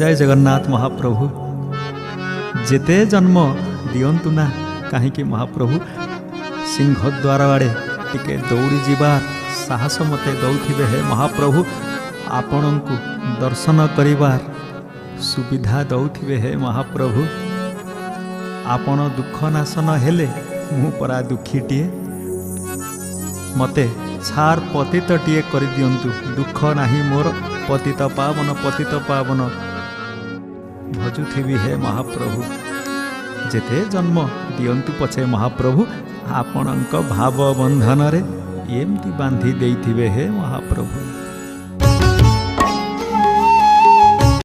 जय जगन्नाथ महाप्रभु जेते जन्म दियंतु ना कहीं महाप्रभु सिंहद्वार आड़े टिके दौड़ी जीवार साहस मते दौथिबे हे महाप्रभु आपण को दर्शन करिवार सुविधा दौथिबे हे महाप्रभु आपण दुख नाशन हेले मु परा दुखीटीए मते छार पतितटीए कर दियंतु दुख नाही मोर पतित पावन भजुथिबी हे महाप्रभु जेते जन्म दियंतु पछे महाप्रभु आपणक भाव बंधन रे एमती बांधी देइथिबे हे महाप्रभु।